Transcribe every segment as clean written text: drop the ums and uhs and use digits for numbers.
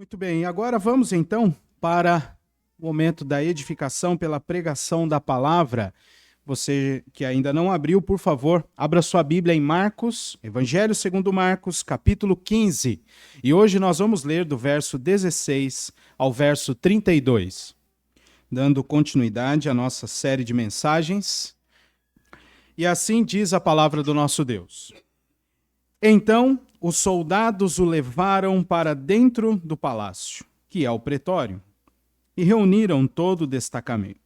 Muito bem, agora vamos então para o momento da edificação pela pregação da palavra. Você que ainda não abriu, por favor, abra sua Bíblia em Marcos, Evangelho segundo Marcos, capítulo 15. E hoje nós vamos ler do verso 16 ao verso 32, dando continuidade à nossa série de mensagens. E assim diz a palavra do nosso Deus. Então, os soldados o levaram para dentro do palácio, que é o pretório, e reuniram todo o destacamento.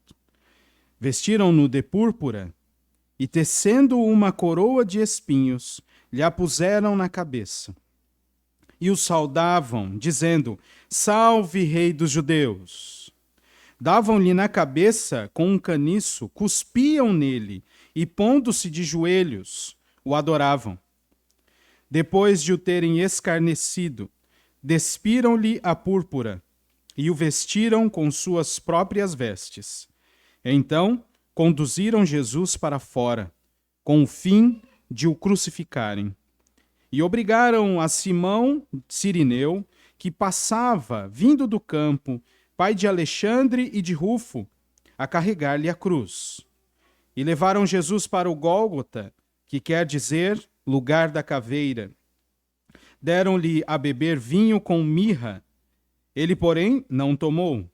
Vestiram-no de púrpura e, tecendo uma coroa de espinhos, lhe a puseram na cabeça. E o saudavam, dizendo: Salve, Rei dos Judeus! Davam-lhe na cabeça com um caniço, cuspiam nele e, pondo-se de joelhos, o adoravam. Depois de o terem escarnecido, despiram-lhe a púrpura e o vestiram com suas próprias vestes. Então, conduziram Jesus para fora, com o fim de o crucificarem. E obrigaram a Simão Cirineu, que passava, vindo do campo, pai de Alexandre e de Rufo, a carregar-lhe a cruz. E levaram Jesus para o Gólgota, que quer dizer lugar da caveira. Deram-lhe a beber vinho com mirra. Ele, porém, não tomou.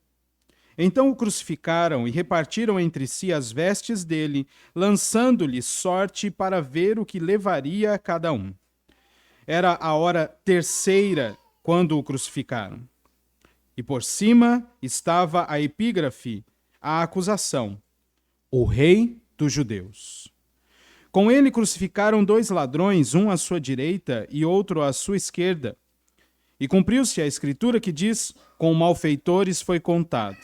Então o crucificaram e repartiram entre si as vestes dele, lançando-lhe sorte para ver o que levaria a cada um. Era a hora terceira quando o crucificaram. E por cima estava a epígrafe, a acusação: o Rei dos Judeus. Com ele crucificaram 2 ladrões, um à sua direita e outro à sua esquerda. E cumpriu-se a escritura que diz: com malfeitores foi contado.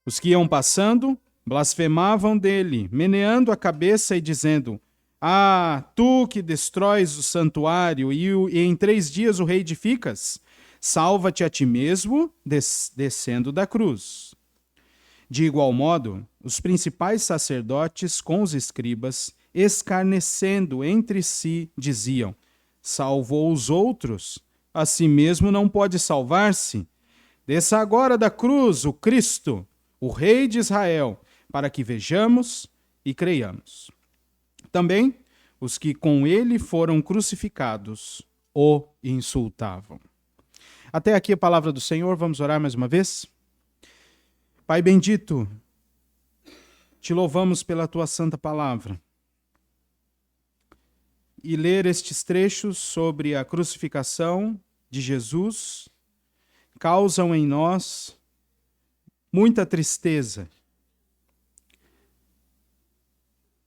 Os que iam passando blasfemavam dele, meneando a cabeça e dizendo: Ah, tu que destróis o santuário e em 3 dias o reedificas, salva-te a ti mesmo, descendo da cruz. De igual modo, os principais sacerdotes com os escribas, escarnecendo entre si, diziam: salvou os outros, a si mesmo não pode salvar-se. Desça agora da cruz o Cristo, o Rei de Israel, para que vejamos e creiamos. Também os que com ele foram crucificados o insultavam. Até aqui a palavra do Senhor, vamos orar mais uma vez? Pai bendito, te louvamos pela tua santa palavra. E ler estes trechos sobre a crucificação de Jesus causam em nós muita tristeza.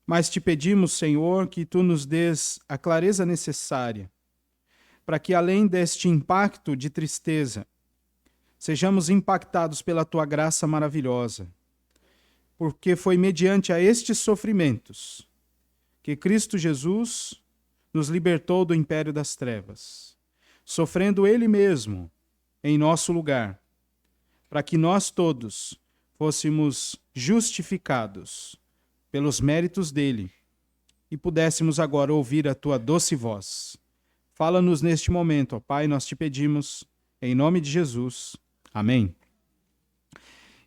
Mas te pedimos, Senhor, que tu nos dês a clareza necessária para que, além deste impacto de tristeza, sejamos impactados pela tua graça maravilhosa, porque foi mediante a estes sofrimentos que Cristo Jesus nos libertou do império das trevas, sofrendo Ele mesmo em nosso lugar, para que nós todos fôssemos justificados pelos méritos dele e pudéssemos agora ouvir a tua doce voz. Fala-nos neste momento, ó Pai, nós te pedimos, em nome de Jesus. Amém.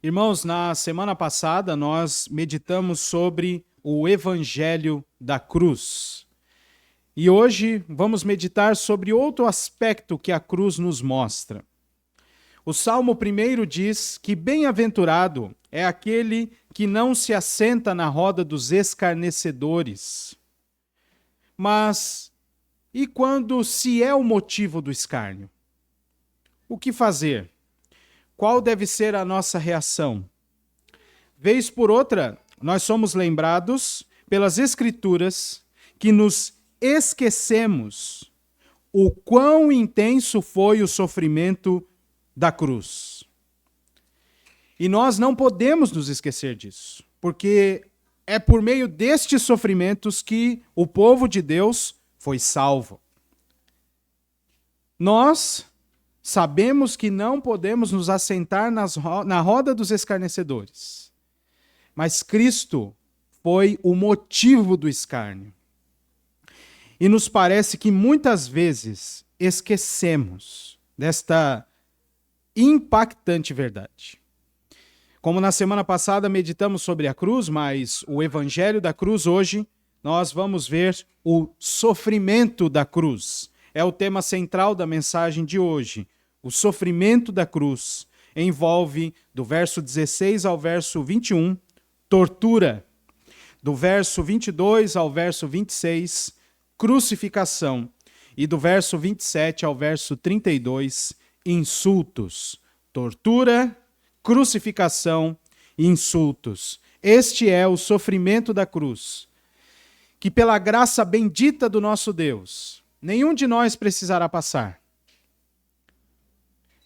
Irmãos, na semana passada nós meditamos sobre o Evangelho da Cruz. E hoje vamos meditar sobre outro aspecto que a cruz nos mostra. O Salmo 1 diz que bem-aventurado é aquele que não se assenta na roda dos escarnecedores. Mas e quando se é o motivo do escárnio? O que fazer? Qual deve ser a nossa reação? Vez por outra, nós somos lembrados pelas Escrituras que nos esquecemos o quão intenso foi o sofrimento da cruz. E nós não podemos nos esquecer disso, porque é por meio destes sofrimentos que o povo de Deus foi salvo. Nós sabemos que não podemos nos assentar na roda dos escarnecedores, mas Cristo foi o motivo do escárnio. E nos parece que muitas vezes esquecemos desta impactante verdade. Como na semana passada meditamos sobre a cruz, mas o evangelho da cruz hoje, nós vamos ver o sofrimento da cruz. É o tema central da mensagem de hoje. O sofrimento da cruz envolve, do verso 16 ao verso 21, tortura. Do verso 22 ao verso 26, crucificação. E do verso 27 ao verso 32, insultos. Tortura, crucificação e insultos. Este é o sofrimento da cruz, que pela graça bendita do nosso Deus, nenhum de nós precisará passar.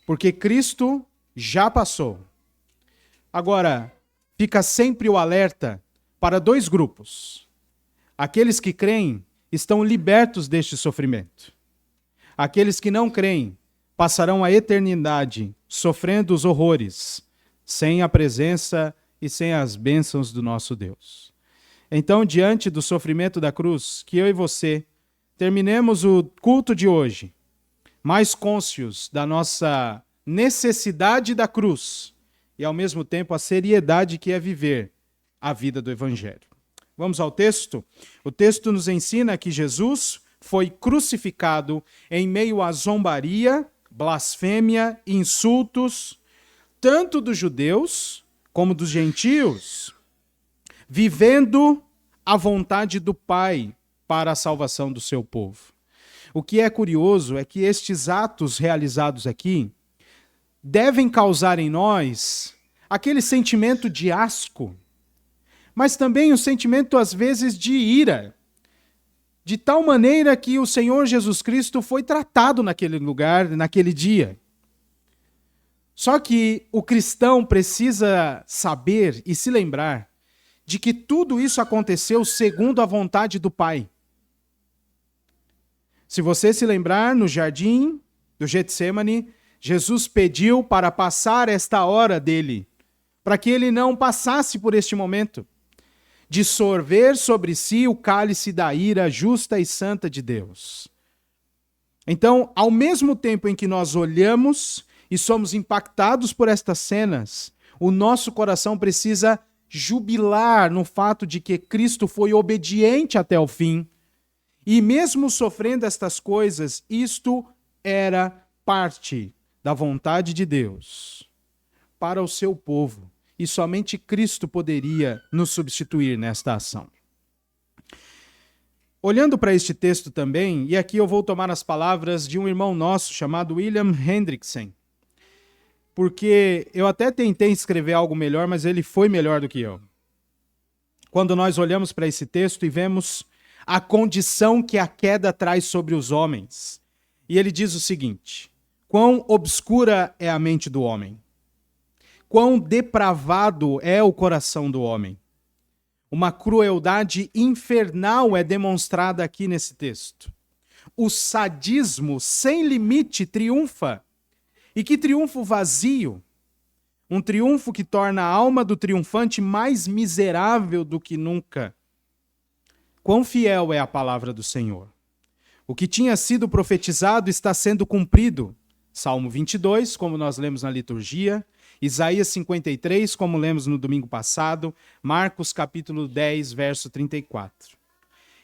Porque Cristo já passou. Agora, fica sempre o alerta para dois grupos. Aqueles que creem estão libertos deste sofrimento. Aqueles que não creem passarão a eternidade sofrendo os horrores, sem a presença e sem as bênçãos do nosso Deus. Então, diante do sofrimento da cruz, que eu e você terminemos o culto de hoje mais cônscios da nossa necessidade da cruz e, ao mesmo tempo, a seriedade que é viver a vida do Evangelho. Vamos ao texto? O texto nos ensina que Jesus foi crucificado em meio à zombaria, blasfêmia, insultos, tanto dos judeus como dos gentios, vivendo a vontade do Pai para a salvação do seu povo. O que é curioso é que estes atos realizados aqui devem causar em nós aquele sentimento de asco, mas também um sentimento, às vezes, de ira, de tal maneira que o Senhor Jesus Cristo foi tratado naquele lugar, naquele dia. Só que o cristão precisa saber e se lembrar de que tudo isso aconteceu segundo a vontade do Pai. Se você se lembrar, no jardim do Getsêmani, Jesus pediu para passar esta hora dele, para que ele não passasse por este momento de sorver sobre si o cálice da ira justa e santa de Deus. Então, ao mesmo tempo em que nós olhamos e somos impactados por estas cenas, o nosso coração precisa jubilar no fato de que Cristo foi obediente até o fim. E mesmo sofrendo estas coisas, isto era parte da vontade de Deus para o seu povo. E somente Cristo poderia nos substituir nesta ação. Olhando para este texto também, e aqui eu vou tomar as palavras de um irmão nosso chamado William Hendrickson, porque eu até tentei escrever algo melhor, mas ele foi melhor do que eu. Quando nós olhamos para esse texto e vemos a condição que a queda traz sobre os homens. E ele diz o seguinte: quão obscura é a mente do homem, quão depravado é o coração do homem. Uma crueldade infernal é demonstrada aqui nesse texto. O sadismo sem limite triunfa. E que triunfo vazio! Um triunfo que torna a alma do triunfante mais miserável do que nunca. Quão fiel é a palavra do Senhor! O que tinha sido profetizado está sendo cumprido. Salmo 22, como nós lemos na liturgia, Isaías 53, como lemos no domingo passado, Marcos capítulo 10, verso 34.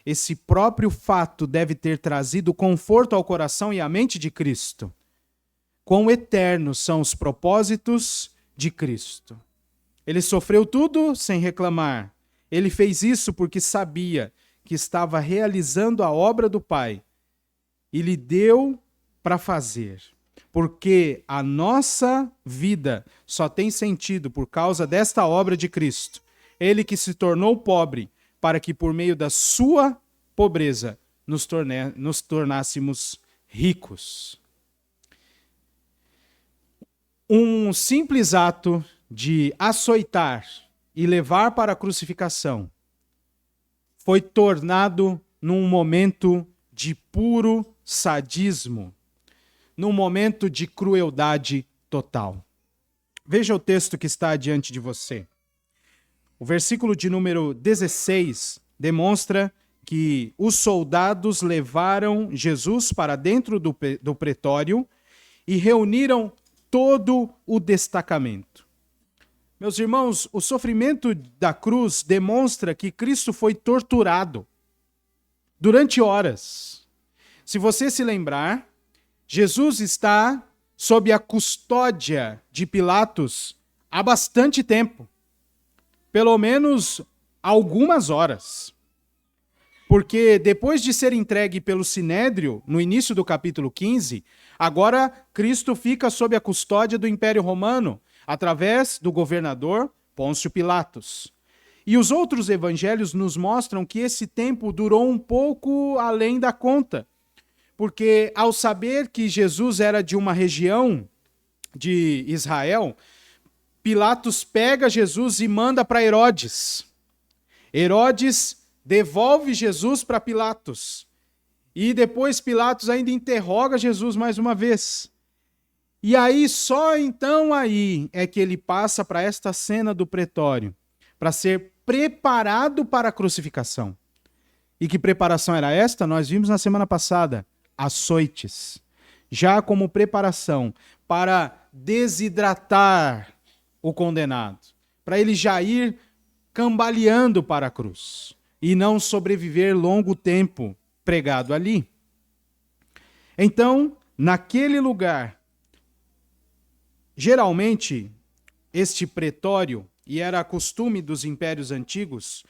Esse próprio fato deve ter trazido conforto ao coração e à mente de Cristo. Quão eternos são os propósitos de Cristo. Ele sofreu tudo sem reclamar. Ele fez isso porque sabia que estava realizando a obra do Pai e lhe deu para fazer. Porque a nossa vida só tem sentido por causa desta obra de Cristo. Ele que se tornou pobre para que por meio da sua pobreza nos tornássemos ricos. Um simples ato de açoitar e levar para a crucificação foi tornado num momento de puro sadismo, num momento de crueldade total. Veja o texto que está diante de você. O versículo de número 16 demonstra que os soldados levaram Jesus para dentro do pretório e reuniram todo o destacamento. Meus irmãos, o sofrimento da cruz demonstra que Cristo foi torturado durante horas. Se você se lembrar, Jesus está sob a custódia de Pilatos há bastante tempo, pelo menos algumas horas. Porque depois de ser entregue pelo Sinédrio, no início do capítulo 15, agora Cristo fica sob a custódia do Império Romano, através do governador Pôncio Pilatos. E os outros evangelhos nos mostram que esse tempo durou um pouco além da conta, porque ao saber que Jesus era de uma região de Israel, Pilatos pega Jesus e manda para Herodes. Herodes devolve Jesus para Pilatos. E depois Pilatos ainda interroga Jesus mais uma vez. E aí, só então aí é que ele passa para esta cena do pretório, para ser preparado para a crucificação. E que preparação era esta? Nós vimos na semana passada, açoites. Já como preparação para desidratar o condenado, para ele já ir cambaleando para a cruz e não sobreviver longo tempo pregado ali. Então, naquele lugar, geralmente, este pretório, e era costume dos impérios antigos,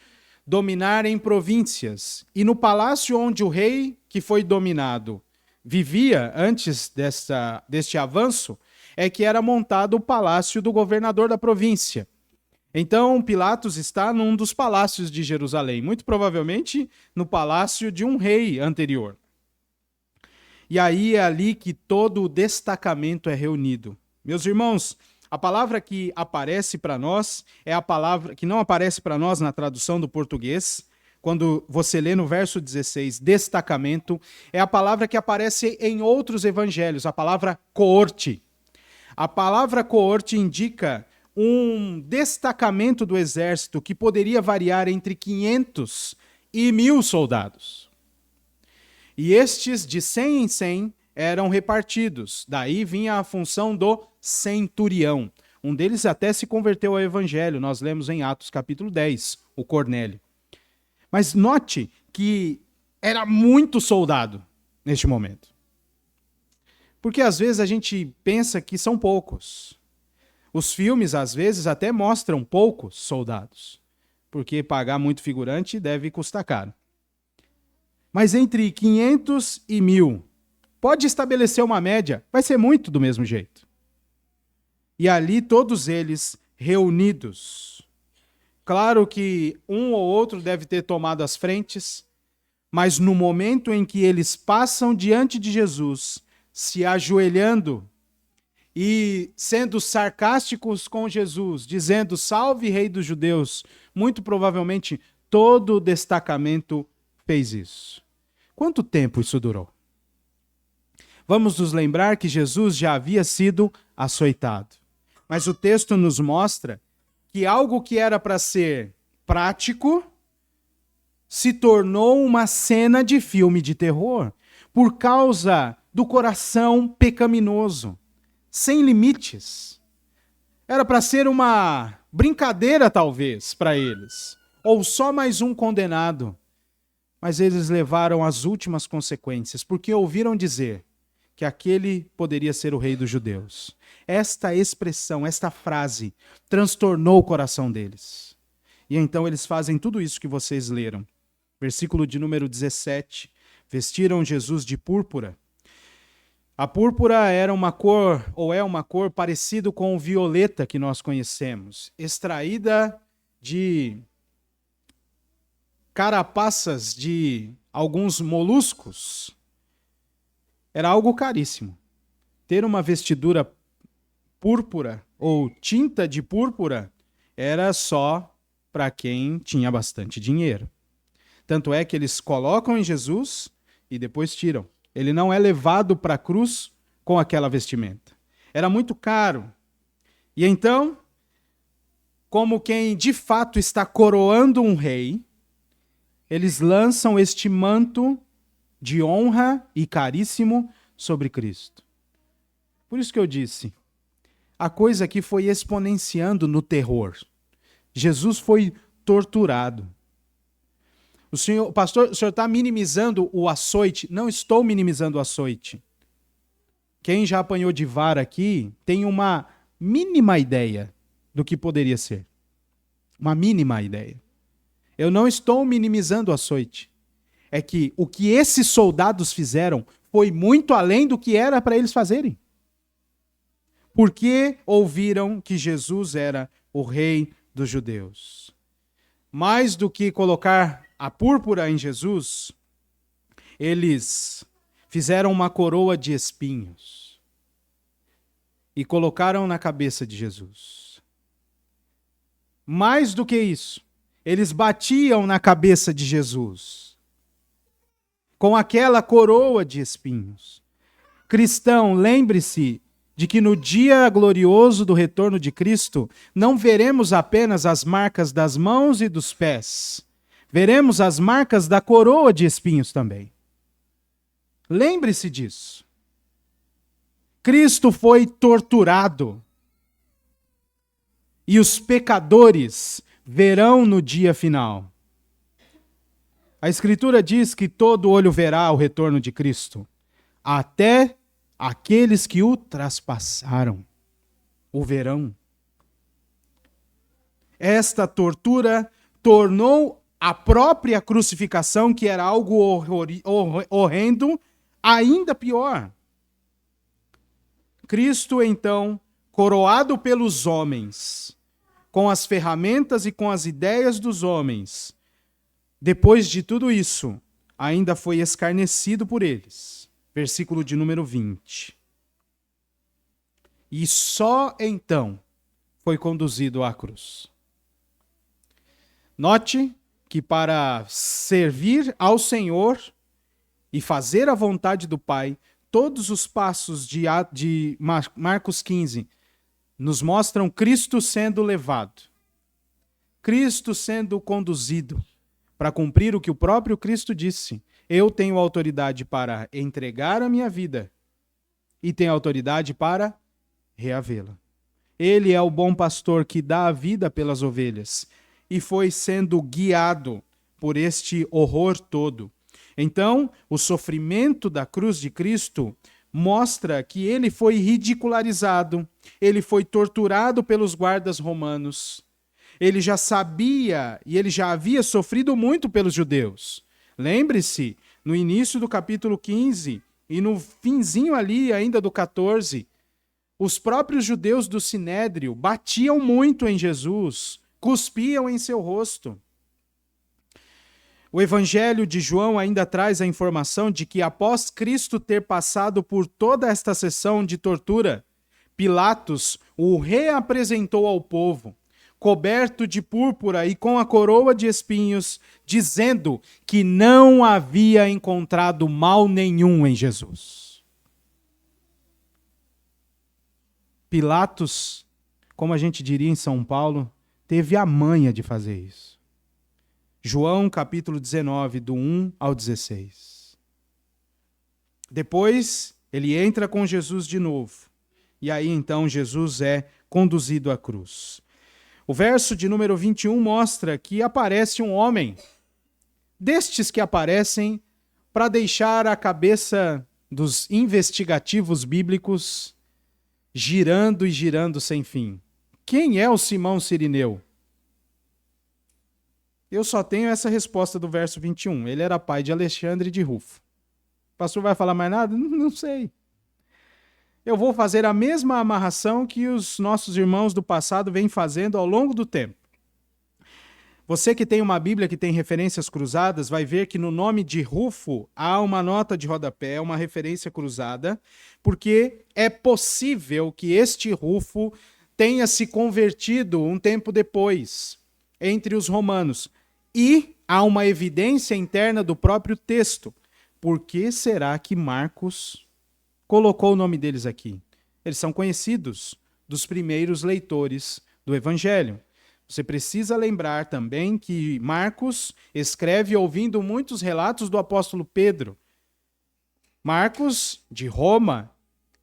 dominar em províncias. E no palácio onde o rei que foi dominado vivia antes deste avanço, é que era montado o palácio do governador da província. Então, Pilatos está num dos palácios de Jerusalém, muito provavelmente no palácio de um rei anterior. E aí é ali que todo o destacamento é reunido. Meus irmãos, a palavra que aparece para nós é a palavra que não aparece para nós na tradução do português. Quando você lê no verso 16, destacamento, é a palavra que aparece em outros evangelhos, a palavra coorte. A palavra coorte indica um destacamento do exército que poderia variar entre 500 e 1.000 soldados. E estes, de 100 em 100, eram repartidos. Daí vinha a função do centurião. Um deles até se converteu ao evangelho. Nós lemos em Atos capítulo 10, o Cornélio. Mas note que era muito soldado neste momento. Porque às vezes a gente pensa que são poucos. Os filmes, às vezes, até mostram poucos soldados. Porque pagar muito figurante deve custar caro. Mas entre 500 e 1.000, pode estabelecer uma média, vai ser muito do mesmo jeito. E ali todos eles reunidos. Claro que um ou outro deve ter tomado as frentes, mas no momento em que eles passam diante de Jesus, se ajoelhando e sendo sarcásticos com Jesus, dizendo salve rei dos judeus, muito provavelmente todo o destacamento fez isso. Quanto tempo isso durou? Vamos nos lembrar que Jesus já havia sido açoitado. Mas o texto nos mostra que algo que era para ser prático se tornou uma cena de filme de terror por causa do coração pecaminoso, sem limites. Era para ser uma brincadeira, talvez, para eles, ou só mais um condenado. Mas eles levaram as últimas consequências, porque ouviram dizer que aquele poderia ser o rei dos judeus. Esta expressão, esta frase, transtornou o coração deles. E então eles fazem tudo isso que vocês leram. Versículo de número 17. Vestiram Jesus de púrpura. A púrpura era uma cor, ou é uma cor parecida com o violeta que nós conhecemos, extraída de carapaças de alguns moluscos. Era algo caríssimo. Ter uma vestidura púrpura ou tinta de púrpura era só para quem tinha bastante dinheiro. Tanto é que eles colocam em Jesus e depois tiram. Ele não é levado para a cruz com aquela vestimenta. Era muito caro. E então, como quem de fato está coroando um rei, eles lançam este manto de honra e caríssimo sobre Cristo. Por isso que eu disse, a coisa aqui foi exponenciando no terror. Jesus foi torturado. Pastor, o senhor está minimizando o açoite? Não estou minimizando o açoite. Quem já apanhou de vara aqui tem uma mínima ideia do que poderia ser. Uma mínima ideia. Eu não estou minimizando o açoite. É que o que esses soldados fizeram foi muito além do que era para eles fazerem. Porque ouviram que Jesus era o rei dos judeus. Mais do que colocar a púrpura em Jesus, eles fizeram uma coroa de espinhos e colocaram na cabeça de Jesus. Mais do que isso, eles batiam na cabeça de Jesus com aquela coroa de espinhos. Cristão, lembre-se de que no dia glorioso do retorno de Cristo, não veremos apenas as marcas das mãos e dos pés, veremos as marcas da coroa de espinhos também. Lembre-se disso. Cristo foi torturado. E os pecadores verão no dia final. A Escritura diz que todo olho verá o retorno de Cristo, até aqueles que o traspassaram o verão. Esta tortura tornou a própria crucificação, que era algo horrendo, ainda pior. Cristo, então, coroado pelos homens, com as ferramentas e com as ideias dos homens, depois de tudo isso, ainda foi escarnecido por eles. Versículo de número 20. E só então foi conduzido à cruz. Note que para servir ao Senhor e fazer a vontade do Pai, todos os passos de Marcos 15 nos mostram Cristo sendo levado, Cristo sendo conduzido para cumprir o que o próprio Cristo disse. Eu tenho autoridade para entregar a minha vida e tenho autoridade para reavê-la. Ele é o bom pastor que dá a vida pelas ovelhas e foi sendo guiado por este horror todo. Então, o sofrimento da cruz de Cristo mostra que ele foi ridicularizado, ele foi torturado pelos guardas romanos. Ele já sabia e ele já havia sofrido muito pelos judeus. Lembre-se, no início do capítulo 15 e no finzinho ali ainda do 14, os próprios judeus do Sinédrio batiam muito em Jesus, cuspiam em seu rosto. O Evangelho de João ainda traz a informação de que após Cristo ter passado por toda esta sessão de tortura, Pilatos o reapresentou ao povo, coberto de púrpura e com a coroa de espinhos, dizendo que não havia encontrado mal nenhum em Jesus. Pilatos, como a gente diria em São Paulo, teve a manha de fazer isso. João capítulo 19, do 1 ao 16. Depois, ele entra com Jesus de novo. E aí, então, Jesus é conduzido à cruz. O verso de número 21 mostra que aparece um homem, destes que aparecem para deixar a cabeça dos investigativos bíblicos girando e girando sem fim. Quem é o Simão Cirineu? Eu só tenho essa resposta do verso 21. Ele era pai de Alexandre e de Rufo. O pastor vai falar mais nada? Não sei. Eu vou fazer a mesma amarração que os nossos irmãos do passado vêm fazendo ao longo do tempo. Você que tem uma Bíblia que tem referências cruzadas, vai ver que no nome de Rufo há uma nota de rodapé, uma referência cruzada, porque é possível que este Rufo tenha se convertido um tempo depois, entre os romanos. E há uma evidência interna do próprio texto. Por que será que Marcos colocou o nome deles aqui? Eles são conhecidos dos primeiros leitores do Evangelho. Você precisa lembrar também que Marcos escreve ouvindo muitos relatos do apóstolo Pedro. Marcos, de Roma,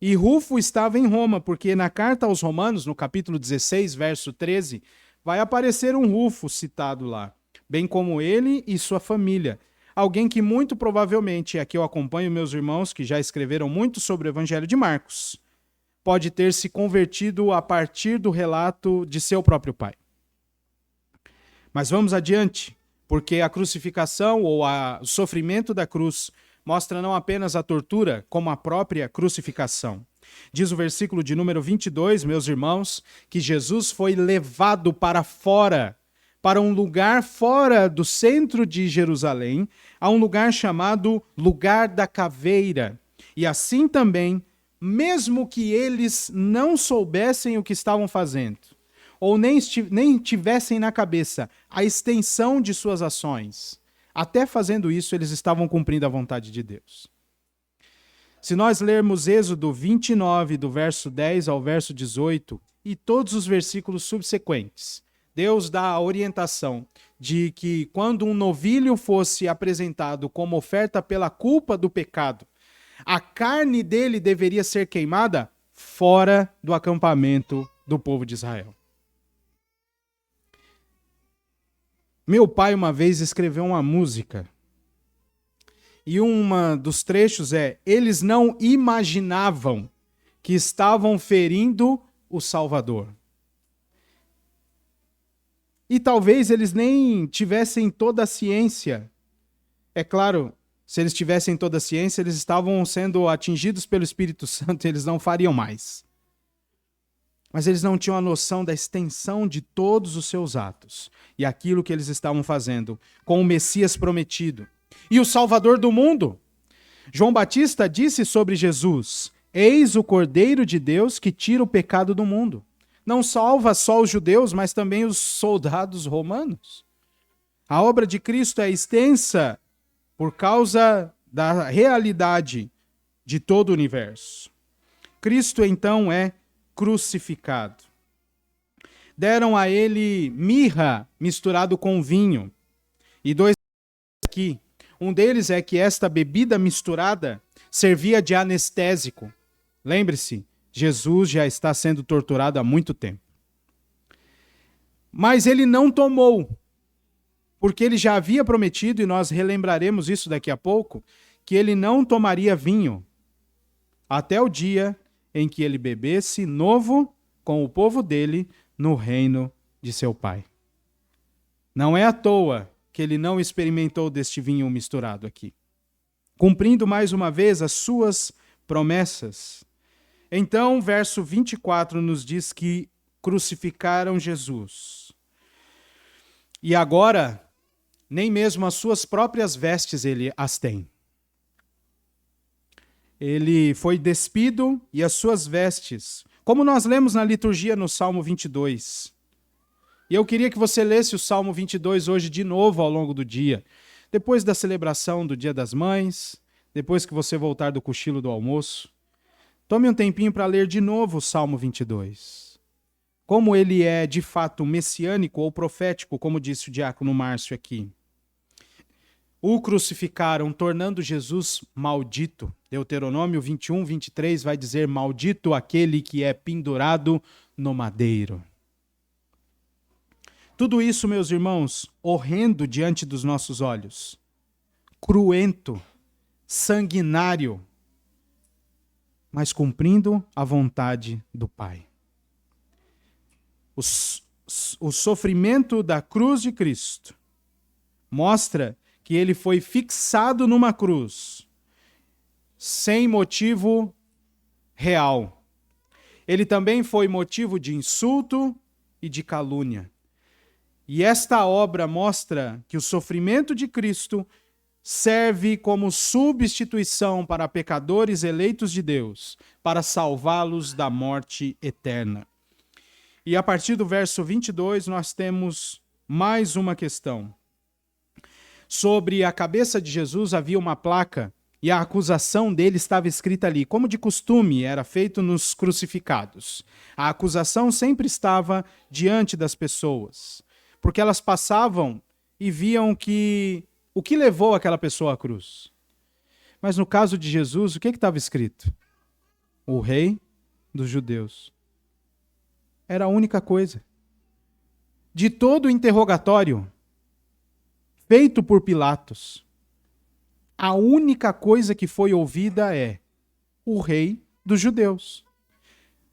E Rufo estava em Roma, porque na carta aos Romanos, no capítulo 16, verso 13, vai aparecer um Rufo citado lá, bem como ele e sua família. Alguém que muito provavelmente, aqui eu acompanho meus irmãos que já escreveram muito sobre o Evangelho de Marcos, pode ter se convertido a partir do relato de seu próprio pai. Mas vamos adiante, porque a crucificação ou o sofrimento da cruz mostra não apenas a tortura, como a própria crucificação. Diz o versículo de número 22, meus irmãos, que Jesus foi levado para fora, para um lugar fora do centro de Jerusalém, a um lugar chamado Lugar da Caveira. E assim também, mesmo que eles não soubessem o que estavam fazendo, ou nem tivessem na cabeça a extensão de suas ações, até fazendo isso, eles estavam cumprindo a vontade de Deus. Se nós lermos Êxodo 29, do verso 10 ao verso 18, e todos os versículos subsequentes, Deus dá a orientação de que quando um novilho fosse apresentado como oferta pela culpa do pecado, a carne dele deveria ser queimada fora do acampamento do povo de Israel. Meu pai uma vez escreveu uma música e um dos trechos é: eles não imaginavam que estavam ferindo o Salvador. E talvez eles nem tivessem toda a ciência. É claro, se eles tivessem toda a ciência, eles estavam sendo atingidos pelo Espírito Santo e eles não fariam mais. Mas eles não tinham a noção da extensão de todos os seus atos e aquilo que eles estavam fazendo com o Messias prometido e o Salvador do mundo. João Batista disse sobre Jesus: eis o Cordeiro de Deus que tira o pecado do mundo. Não salva só os judeus, mas também os soldados romanos. A obra de Cristo é extensa por causa da realidade de todo o universo. Cristo, então, é crucificado. Deram a ele mirra misturado com vinho. E dois aqui. Um deles é que esta bebida misturada servia de anestésico. Lembre-se, Jesus já está sendo torturado há muito tempo. Mas ele não tomou, porque ele já havia prometido, e nós relembraremos isso daqui a pouco, que ele não tomaria vinho até o dia em que ele bebesse novo com o povo dele no reino de seu pai. Não é à toa que ele não experimentou deste vinho misturado aqui, cumprindo mais uma vez as suas promessas. Então, verso 24 nos diz que crucificaram Jesus. E agora, nem mesmo as suas próprias vestes ele as tem. Ele foi despido e as suas vestes, como nós lemos na liturgia no Salmo 22. E eu queria que você lesse o Salmo 22 hoje de novo ao longo do dia, depois da celebração do Dia das Mães, depois que você voltar do cochilo do almoço. Tome um tempinho para ler de novo o Salmo 22. Como ele é de fato messiânico ou profético, como disse o diácono Márcio aqui. O crucificaram, tornando Jesus maldito. Deuteronômio 21, 23 vai dizer: maldito aquele que é pendurado no madeiro. Tudo isso, meus irmãos, horrendo diante dos nossos olhos. Cruento, sanguinário, mas cumprindo a vontade do Pai. O sofrimento da cruz de Cristo mostra que ele foi fixado numa cruz, sem motivo real. Ele também foi motivo de insulto e de calúnia. E esta obra mostra que o sofrimento de Cristo serve como substituição para pecadores eleitos de Deus, para salvá-los da morte eterna. E a partir do verso 22, nós temos mais uma questão. Sobre a cabeça de Jesus havia uma placa e a acusação dele estava escrita ali, como de costume era feito nos crucificados. A acusação sempre estava diante das pessoas, porque elas passavam e viam o que levou aquela pessoa à cruz. Mas no caso de Jesus, o que estava escrito? o rei dos judeus. Era a única coisa. De todo o interrogatório feito por Pilatos, a única coisa que foi ouvida é o rei dos judeus.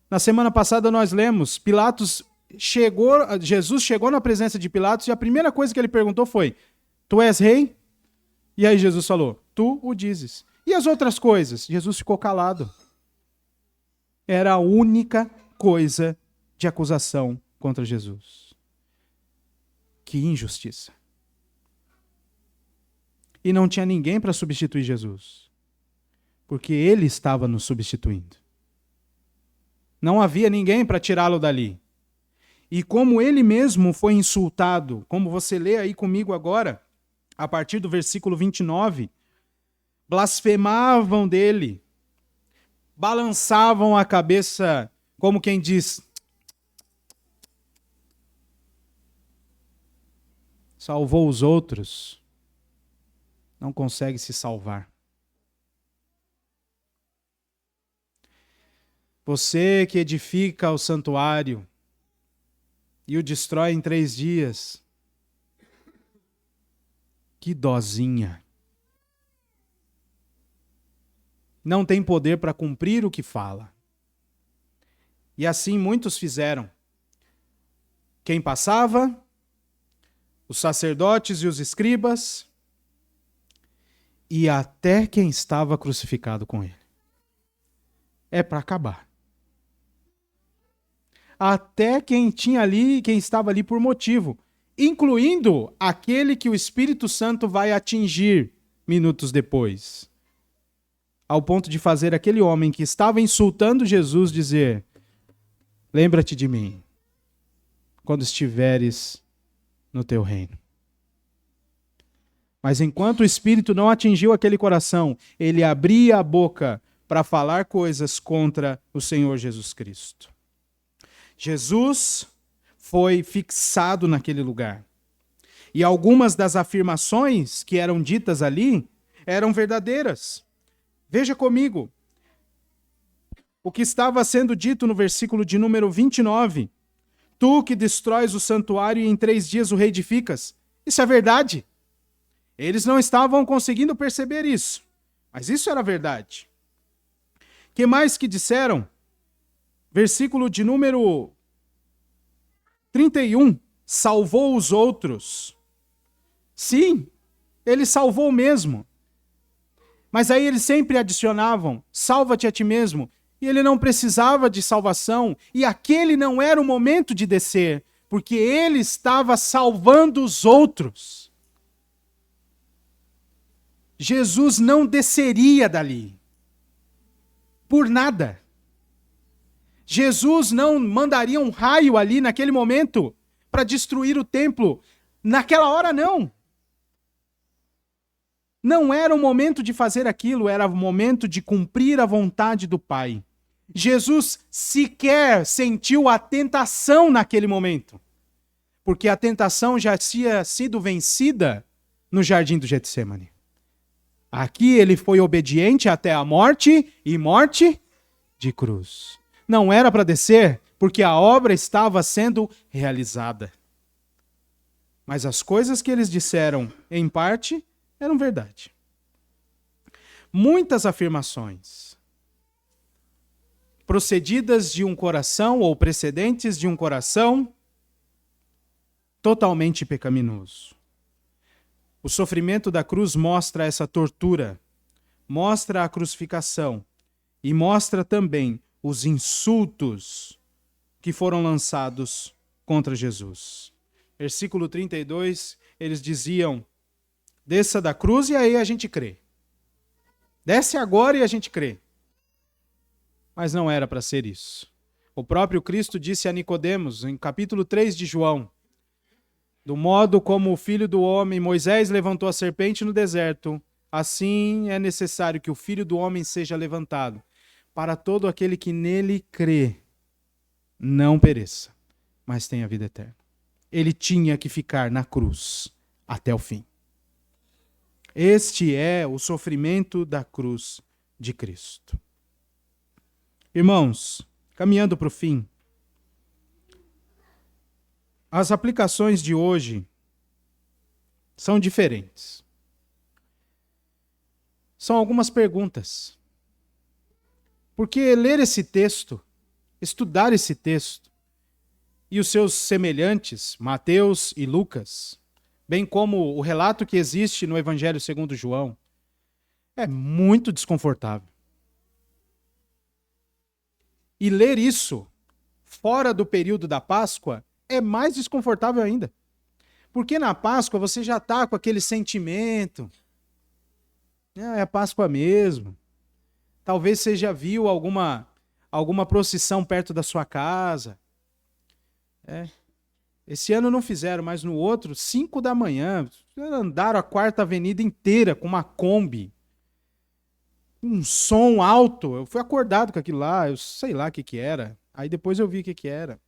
Na semana passada nós lemos, Jesus chegou na presença de Pilatos e a primeira coisa que ele perguntou foi: tu és rei? E aí Jesus falou: tu o dizes. E as outras coisas? Jesus ficou calado. Era a única coisa de acusação contra Jesus. Que injustiça. E não tinha ninguém para substituir Jesus, porque ele estava nos substituindo. Não havia ninguém para tirá-lo dali. E como ele mesmo foi insultado, como você lê aí comigo agora, a partir do versículo 29, blasfemavam dele, balançavam a cabeça, como quem diz: salvou os outros, não consegue se salvar. Você que edifica o santuário e o destrói em 3 dias, que dozinha. Não tem poder para cumprir o que fala. E assim muitos fizeram. Quem passava, os sacerdotes e os escribas, e até quem estava crucificado com ele. É para acabar. Até quem estava ali por motivo, incluindo aquele que o Espírito Santo vai atingir minutos depois. Ao ponto de fazer aquele homem que estava insultando Jesus dizer: lembra-te de mim quando estiveres no teu reino. Mas enquanto o Espírito não atingiu aquele coração, ele abria a boca para falar coisas contra o Senhor Jesus Cristo. Jesus foi fixado naquele lugar. E algumas das afirmações que eram ditas ali eram verdadeiras. Veja comigo o que estava sendo dito no versículo de número 29. Tu que destróis o santuário e em 3 dias o reedificas. Isso é verdade. Eles não estavam conseguindo perceber isso, mas isso era verdade. Que mais que disseram? Versículo de número 31. Salvou os outros. Sim, ele salvou mesmo. Mas aí eles sempre adicionavam: salva-te a ti mesmo. E ele não precisava de salvação. E aquele não era o momento de descer, porque ele estava salvando os outros. Jesus não desceria dali. Por nada. Jesus não mandaria um raio ali naquele momento para destruir o templo. Naquela hora, não. Não era o momento de fazer aquilo, era o momento de cumprir a vontade do Pai. Jesus sequer sentiu a tentação naquele momento, porque a tentação já tinha sido vencida no jardim do Getsêmani. Aqui ele foi obediente até a morte e morte de cruz. Não era para descer, porque a obra estava sendo realizada. Mas as coisas que eles disseram, em parte, eram verdade. Muitas afirmações procedidas de um coração ou precedentes de um coração totalmente pecaminoso. O sofrimento da cruz mostra essa tortura, mostra a crucificação e mostra também os insultos que foram lançados contra Jesus. Versículo 32, eles diziam: desça da cruz e aí a gente crê. Desce agora e a gente crê. Mas não era para ser isso. O próprio Cristo disse a Nicodemos, em capítulo 3 de João: do modo como o Filho do Homem, Moisés levantou a serpente no deserto, assim é necessário que o Filho do Homem seja levantado, para todo aquele que nele crê, não pereça, mas tenha vida eterna. Ele tinha que ficar na cruz até o fim. Este é o sofrimento da cruz de Cristo. Irmãos, caminhando para o fim, as aplicações de hoje são diferentes. São algumas perguntas. Porque ler esse texto, estudar esse texto, e os seus semelhantes, Mateus e Lucas, bem como o relato que existe no Evangelho segundo João, é muito desconfortável. E ler isso fora do período da Páscoa é mais desconfortável ainda. Porque na Páscoa você já está com aquele sentimento. É a Páscoa mesmo. Talvez você já viu alguma procissão perto da sua casa. Esse ano não fizeram, mas no outro, 5 da manhã, andaram a Quarta Avenida inteira com uma Kombi. Um som alto. Eu fui acordado com aquilo lá, eu sei lá o que era. Aí depois eu vi o que era.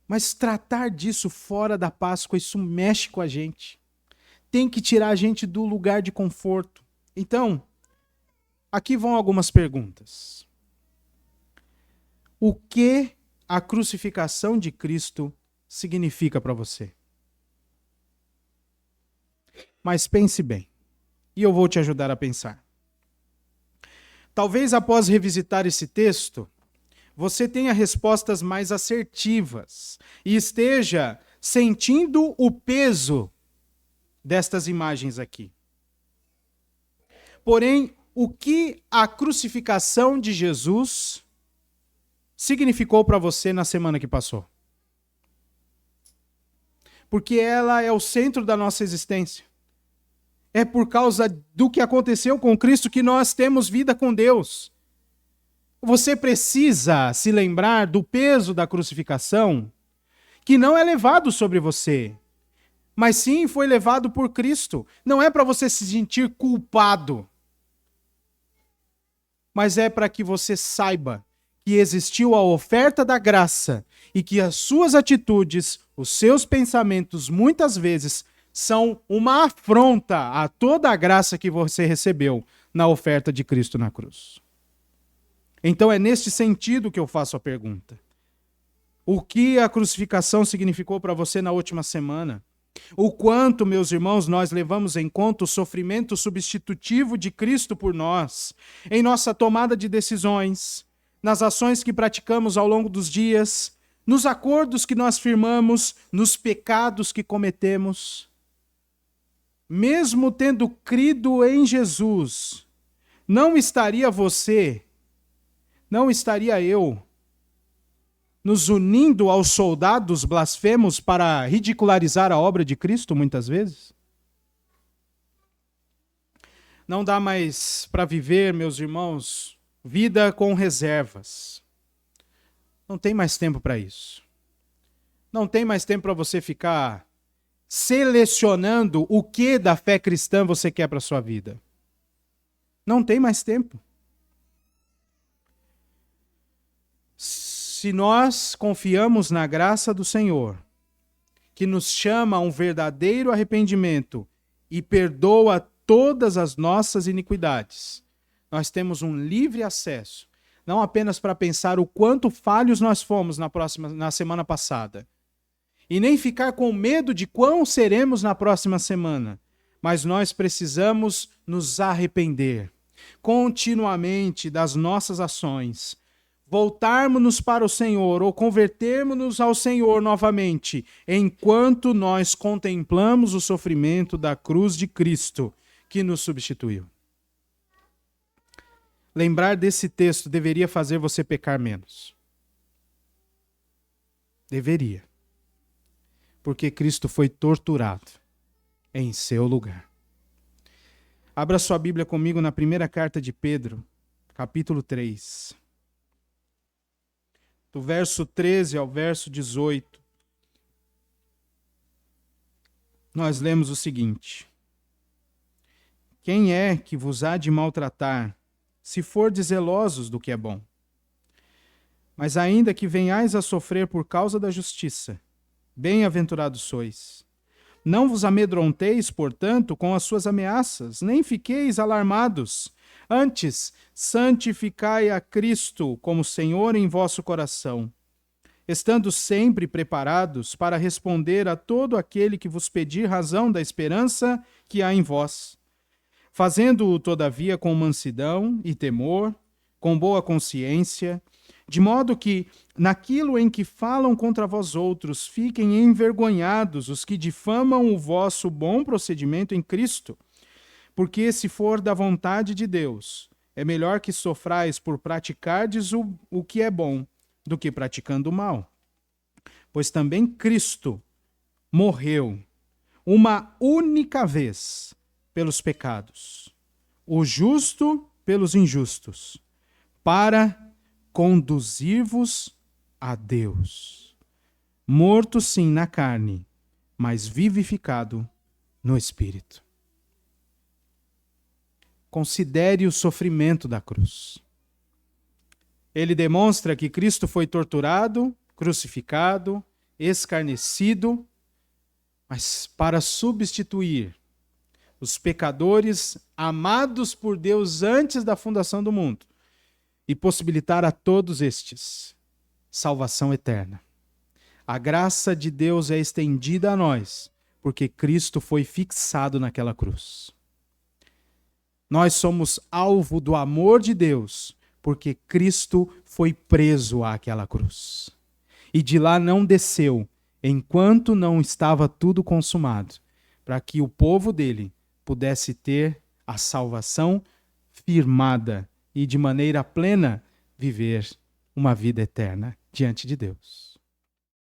Mas tratar disso fora da Páscoa, isso mexe com a gente. Tem que tirar a gente do lugar de conforto. Então, aqui vão algumas perguntas. O que a crucificação de Cristo significa para você? Mas pense bem, e eu vou te ajudar a pensar. Talvez após revisitar esse texto, você tenha respostas mais assertivas e esteja sentindo o peso destas imagens aqui. Porém, o que a crucificação de Jesus significou para você na semana que passou? Porque ela é o centro da nossa existência. É por causa do que aconteceu com Cristo que nós temos vida com Deus. Você precisa se lembrar do peso da crucificação, que não é levado sobre você, mas sim foi levado por Cristo. Não é para você se sentir culpado, mas é para que você saiba que existiu a oferta da graça e que as suas atitudes, os seus pensamentos, muitas vezes, são uma afronta a toda a graça que você recebeu na oferta de Cristo na cruz. Então é neste sentido que eu faço a pergunta. O que a crucificação significou para você na última semana? O quanto, meus irmãos, nós levamos em conta o sofrimento substitutivo de Cristo por nós, em nossa tomada de decisões, nas ações que praticamos ao longo dos dias, nos acordos que nós firmamos, nos pecados que cometemos. Mesmo tendo crido em Jesus, não estaria você, não estaria eu, nos unindo aos soldados blasfemos para ridicularizar a obra de Cristo muitas vezes? Não dá mais para viver, meus irmãos, vida com reservas. Não tem mais tempo para isso. Não tem mais tempo para você ficar selecionando o que da fé cristã você quer para a sua vida. Não tem mais tempo. Se nós confiamos na graça do Senhor, que nos chama a um verdadeiro arrependimento e perdoa todas as nossas iniquidades, nós temos um livre acesso, não apenas para pensar o quanto falhos nós fomos na semana passada, e nem ficar com medo de quão seremos na próxima semana, mas nós precisamos nos arrepender continuamente das nossas ações, voltarmos-nos para o Senhor ou convertermos-nos ao Senhor novamente, enquanto nós contemplamos o sofrimento da cruz de Cristo que nos substituiu. Lembrar desse texto deveria fazer você pecar menos. Deveria. Porque Cristo foi torturado em seu lugar. Abra sua Bíblia comigo na primeira carta de Pedro, capítulo 3. Do verso 13 ao verso 18. Nós lemos o seguinte: quem é que vos há de maltratar, se fordes zelosos do que é bom? Mas ainda que venhais a sofrer por causa da justiça, bem-aventurados sois. Não vos amedronteis, portanto, com as suas ameaças, nem fiqueis alarmados. Antes, santificai a Cristo como Senhor em vosso coração, estando sempre preparados para responder a todo aquele que vos pedir razão da esperança que há em vós, fazendo-o, todavia, com mansidão e temor, com boa consciência, de modo que, naquilo em que falam contra vós outros, fiquem envergonhados os que difamam o vosso bom procedimento em Cristo. Porque, se for da vontade de Deus, é melhor que sofrais por praticardes o que é bom, do que praticando o mal. Pois também Cristo morreu uma única vez pelos pecados, o justo pelos injustos, para conduzir-vos a Deus. Morto sim na carne, mas vivificado no Espírito. Considere o sofrimento da cruz. Ele demonstra que Cristo foi torturado, crucificado, escarnecido, mas para substituir os pecadores amados por Deus antes da fundação do mundo e possibilitar a todos estes salvação eterna. A graça de Deus é estendida a nós, porque Cristo foi fixado naquela cruz. Nós somos alvo do amor de Deus, porque Cristo foi preso àquela cruz. E de lá não desceu, enquanto não estava tudo consumado, para que o povo dele pudesse ter a salvação firmada e de maneira plena viver uma vida eterna diante de Deus.